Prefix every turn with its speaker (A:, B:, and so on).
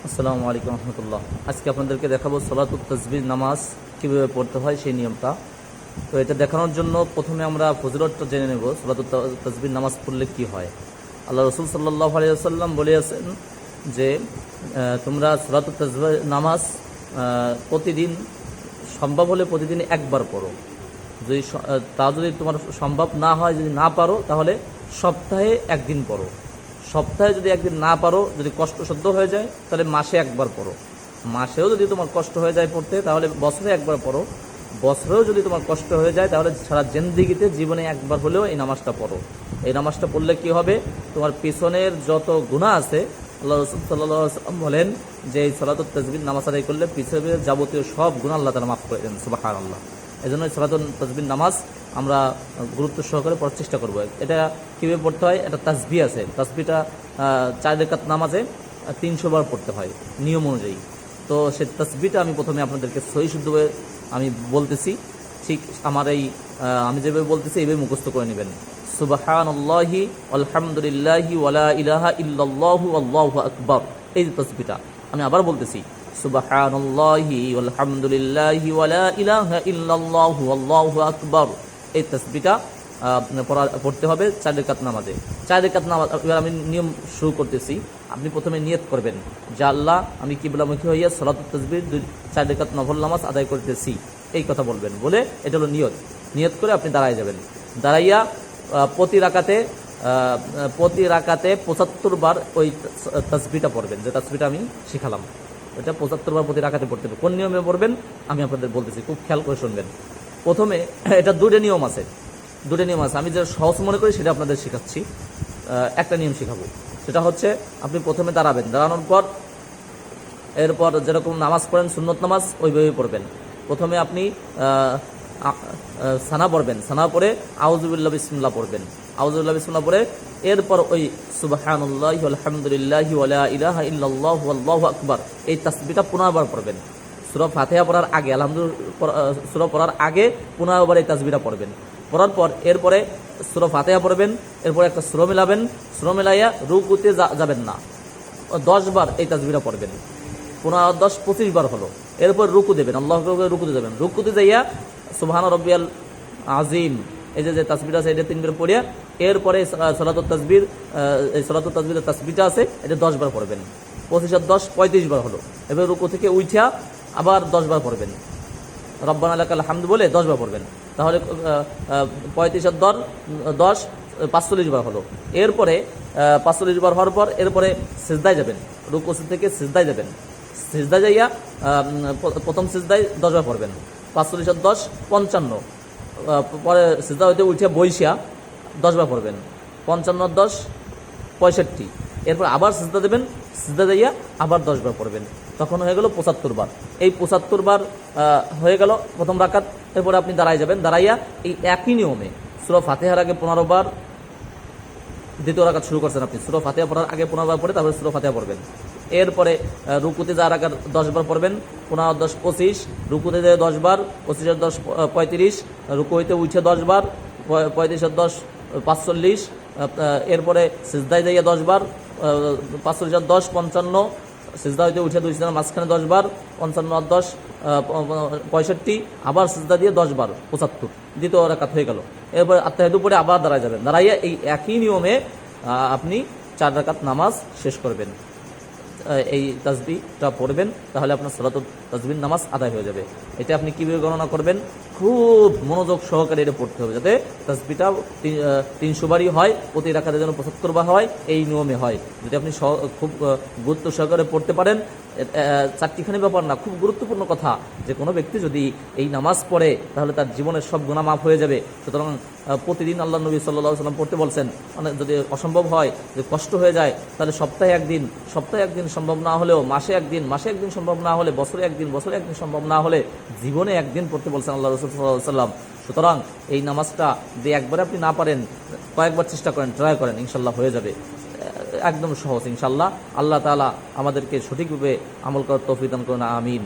A: আসসালামু আলাইকুম রহমতুল্লাহ। আজকে আপনাদেরকে দেখাবো সলাতুত তাসবিহ নামাজ কীভাবে পড়তে হয় সেই নিয়মটা। তো এটা দেখানোর জন্য প্রথমে আমরা ফজিলতটা জেনে নেব, সলাতুত তাসবিহ নামাজ পড়লে কি হয়। আল্লাহ রসুল সাল্লাল্লাহু আলাইহি ওয়াসাল্লাম বলেছেন যে তোমরা সলাতুত তাসবিহ নামাজ প্রতিদিন সম্ভব হলে প্রতিদিন একবার পড়ো। যদি যদি তোমার সম্ভব না হয়, যদি না পারো তাহলে সপ্তাহে একদিন পড়ো। সপ্তাহে যদি একদিন না পারো, যদি কষ্টসাধ্য হয়ে যায় তাহলে মাসে একবার পড়ো। মাসেও যদি তোমার কষ্ট হয়ে যায় পড়তে তাহলে বছরে একবার পড়ো। বছরেও যদি তোমার কষ্ট হয়ে যায় তাহলে সারা জিন্দেগিতে জীবনে একবার হলেও এই নামাজটা পড়ো। এই নামাজটা পড়লে কি হবে, তোমার পিছনের যত গুনাহ আছে আল্লাহ রসুল সাল্লাল্লাহু আলাইহি ওয়াসাল্লাম বলেন যে এই সলাতুত তাসবিহ নামাজ আদায় করলে পিছনের যাবতীয় সব গুনাহ আল্লাহ তাআলা মাফ করে দেন। সুবহানাল্লাহ। এই জন্য সলাতুত তাসবিহ নামাজ আমরা গুরুত্ব সহকারে পড়ার চেষ্টা করব। এটা কীভাবে পড়তে হয়, এটা তাসবিহ আছে। তাসবিহটা 4 রাকাত নামাজে 300 বার পড়তে হয় নিয়ম অনুযায়ী। তো সেই তাসবিহটা আমি প্রথমে আপনাদেরকে সহি শুদ্ধভাবে আমি বলতেছি, ঠিক আমার এই আমি যেভাবে বলতেছি এইভাবে মুখস্থ করে নেবেন। সুবহানাল্লাহি আলহামদুলিল্লাহি ওয়ালা ইলাহা ইল্লাল্লাহু আল্লাহু আকবার। এই যে তাসবিহটা আমি আবার বলতেছি, সুবহানাল্লাহি আলহামদুলিল্লাহি ওয়ালা ইলাহা ইল্লাল্লাহু আল্লাহু আকবার। এই তাসবিহটা পড়তে হবে 4 রাকাত নামাজে। 4 রাকাত নামাজ এবার আমি নিয়ম শুরু করতেছি। আপনি প্রথমে নিয়ত করবেন যে আল্লাহ আমি কিবলামুখী হইয়া সলাতুত তাসবিহ 4 রাকাত নফল নামাজ আদায় করতেছি, এই কথা বলবেন। বলে এটা হলো নিয়ত। নিয়ত করে আপনি দাঁড়ায় যাবেন। দাঁড়াইয়া প্রতি রাকাতে 75 বার ওই তাসবিহটা পড়বেন, যে তাসবিহটা আমি শিখালাম। এটা 75 বার প্রতি রাকাতে পড়তে হবে। কোন নিয়মে পড়বেন আমি আপনাদের বলতেছি, খুব খেয়াল করে শুনবেন। প্রথমে এটা দুটো নিয়ম আছে। আমি যেটা সহজ মনে করি সেটা আপনাদের শেখাচ্ছি। একটা নিয়ম শেখাবো, সেটা হচ্ছে আপনি প্রথমে দাঁড়াবেন। দাঁড়ানোর পর এরপর যেরকম নামাজ পড়েন সুন্নত নামাজ ওইভাবেই পড়বেন। প্রথমে আপনি সানা পড়বেন, সানা পড়ে আউযুবিল্লাহি বিসমিল্লাহ পড়বেন। আউযুবিল্লাহি বিসমিল্লাহ পড়ে এরপর ওই সুবহানাল্লাহি আলহামদুলিল্লাহি ওয়ালা ইলাহা ইল্লাল্লাহু আল্লাহু আকবার এই তাসবিহটা 15 বার পড়বেন। সূরা ফাতিহা পড়ার আগে সূরা পড়ার আগে 15 বার এই তাসবিহটা পড়বেন। পড়ার পর এরপরে সূরা ফাতিহা পড়বেন, এরপরে একটা সূরা মিলাবেন। সূরা মিলাইয়া রুকুতে যাবেন না, 10 বার এই তাসবিহটা পড়বেন। 15, 10, 25 বার হলো। এরপর রুকু দেবেন, আল্লাহু আকবার রুকুতে যাবেন। রুকুতে যাইয়া সুবহানা রাব্বিয়াল আযীম এই যে তাসবিহটা আছে এটা 3 বার পড়িয়া এরপরে সলাতুত তাসবিহ তাসবিহটা আছে এটা 10 বার পড়বেন। 25 আর 10, 35 বার হলো। এবার রুকু থেকে উঠা আবার 10 বার পড়বেন। রব্বানা লাকাল হামদ বলে 10 বার পড়বেন। তাহলে 35 আর 10, 45 বার হলো। এরপরে 45 বার হওয়ার পর এরপরে সিজদায় যাবেন। রুকু থেকে সিজদায় যাবেন। সিজদা যাইয়া প্রথম সিজদায় 10 বার পড়বেন। 45 আর 10, 55। পরে সিজদা হইতে উঠে বইসা 10 বার পড়বেন। 55 আর 10, 65। এরপর আবার সিজদা দেবেন, সিজদা যাইয়া আবার 10 বার পড়বেন। তখন হয়ে গেল 75 বার। এই 75 বার হয়ে গেল প্রথম রাকাত। এরপরে আপনি দাঁড়ায় যাবেন। দাঁড়াইয়া এই একই নিয়মে সূরা ফাতিহার আগে 15 বার, দ্বিতীয় রাকাত শুরু করছেন আপনি, সূরা ফাতিহা পড়ার আগে 15 বার পড়ে তারপরে সূরা ফাতিহা পড়বেন। এরপরে রুকুতে যাওয়ার আগে 10 বার পড়বেন। 15, 10, 25। রুকুতে যায় 10 বার। 25 আর 10, 35। রুকু হইতে উঠে 10 বার। 35 আর 10, 45। এরপরে সিজদায় যাইয়া 10 বার। 45 আর 10, 55। সিজদা হইতে উঠে 2 সিজদার মাঝখানে 10 বার। 55 আর 10, 65। আবার সিজদা দিয়ে 10 বার, 75। দ্বিতীয় রাকাত হয়ে গেল। এরপরে আত্তাহিয়াতু পড়ে আবার দাঁড়ায় যাবেন। দাঁড়াইয়া এই একই নিয়মে আপনি 4 রাকাত নামাজ শেষ করবেন। এই তাসবিহটা পড়বেন, তাহলে আপনার সলাতুত তাসবিহ নামাজ আদায় হয়ে যাবে। এটা আপনি কীভাবে গণনা করবেন, খুব মনোযোগ সহকারে এটা পড়তে হবে, যাতে তাসবিহটা 300 বারই হয়, প্রতি রাকাতে যেন 75 বার হয়, এই নিয়মে হয়। যদি আপনি খুব গুরুত্ব সহকারে পড়তে পারেন, 4টিখানি ব্যাপার না, খুব গুরুত্বপূর্ণ কথা, যে কোনো ব্যক্তি যদি এই নামাজ পড়ে তাহলে তার জীবনের সব গুনাহ মাফ হয়ে যাবে। সুতরাং প্রতিদিন আল্লাহ নবী সাল্লাল্লাহু আলাইহি ওয়াসাল্লাম পড়তে বলছেন। মানে যদি অসম্ভব হয়, যে কষ্ট হয়ে যায়, তাহলে সপ্তাহে একদিন সম্ভব না হলেও মাসে একদিন সম্ভব না হলে বছরে একদিন সম্ভব না হলে জীবনে একদিন পড়তে বলছেন আল্লাহ রাসূল সাল্লাল্লাহু আলাইহি ওয়াসাল্লাম। সুতরাং এই নামাজটা যে একবারে আপনি না পারেন, কয়েকবার চেষ্টা করেন, ট্রাই করেন, ইনশাল্লাহ হয়ে যাবে। একদম সহজ ইনশাল্লাহ। আল্লাহ তাআলা আমাদেরকে সঠিকভাবে আমল করার তৌফিক দান করুন, আমিন।